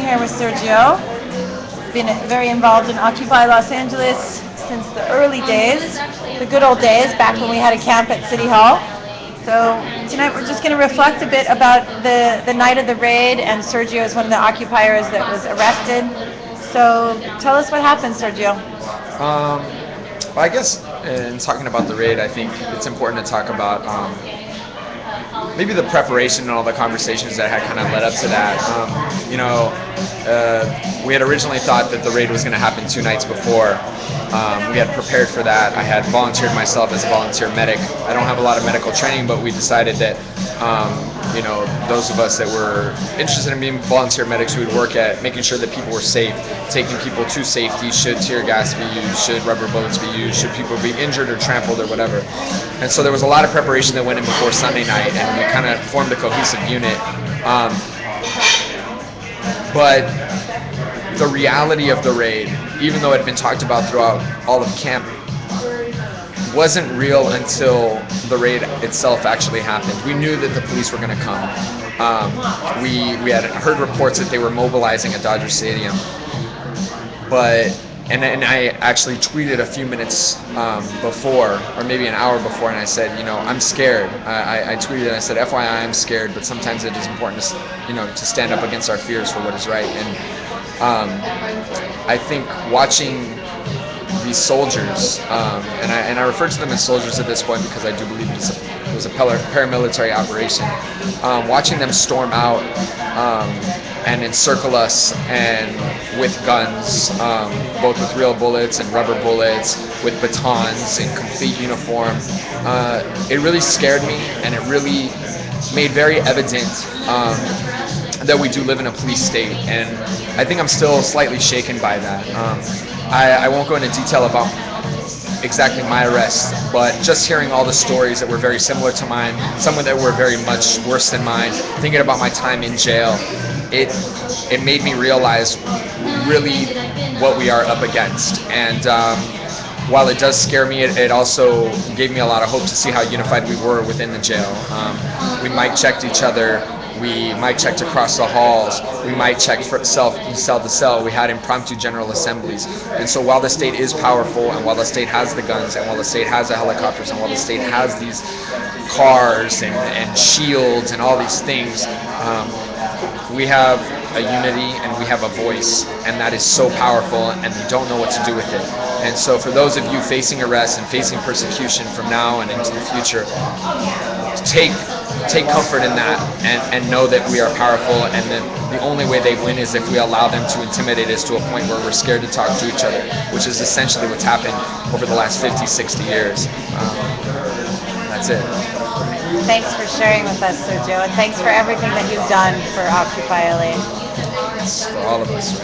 here with Sergio. Been very involved in Occupy Los Angeles since the early days, the good old days, back when we had a camp at City Hall. So tonight we're just going to reflect a bit about the night of the raid, and Sergio is one of the occupiers that was arrested. So tell us what happened, Sergio. Well, I guess in talking about the raid, I think it's important to talk about maybe the preparation and all the conversations that had kind of led up to that. We had originally thought that the raid was going to happen 2 nights before. We had prepared for that. I had volunteered myself as a volunteer medic. I don't have a lot of medical training, but we decided that those of us that were interested in being volunteer medics, we would work at making sure that people were safe, taking people to safety, should tear gas be used, should rubber bullets be used, should people be injured or trampled or whatever. And so there was a lot of preparation that went in before Sunday night, and we kind of formed a cohesive unit. But the reality of the raid, even though it had been talked about throughout all of camp, wasn't real until the raid itself actually happened. We knew that the police were going to come. We had heard reports that they were mobilizing at Dodger Stadium, and I actually tweeted a few minutes before, or maybe an hour before, and I said, I'm scared. I tweeted and I said, FYI, I'm scared, but sometimes it is important to stand up against our fears for what is right. And I think watching these soldiers, and I refer to them as soldiers at this point because I do believe it was a paramilitary operation. Watching them storm out and encircle us and with guns, both with real bullets and rubber bullets, with batons in complete uniform, it really scared me, and it really made very evident that we do live in a police state, and I think I'm still slightly shaken by that. I won't go into detail about exactly my arrest, but just hearing all the stories that were very similar to mine, some that were very much worse than mine, thinking about my time in jail, it made me realize really what we are up against. And while it does scare me, it also gave me a lot of hope to see how unified we were within the jail. We mic checked each other. We mic checked across the halls. We mic checked cell to cell. We had impromptu general assemblies. And so while the state is powerful, and while the state has the guns, and while the state has the helicopters, and while the state has these cars and shields and all these things, we have a unity and we have a voice, and that is so powerful, and we don't know what to do with it. And so for those of you facing arrest and facing persecution from now and into the future, take comfort in that, and know that we are powerful, and that the only way they win is if we allow them to intimidate us to a point where we're scared to talk to each other, which is essentially what's happened over the last 50, 60 years. That's it. Thanks for sharing with us, Sergio, and thanks for everything that you've done for Occupy LA. It's for all of us, right?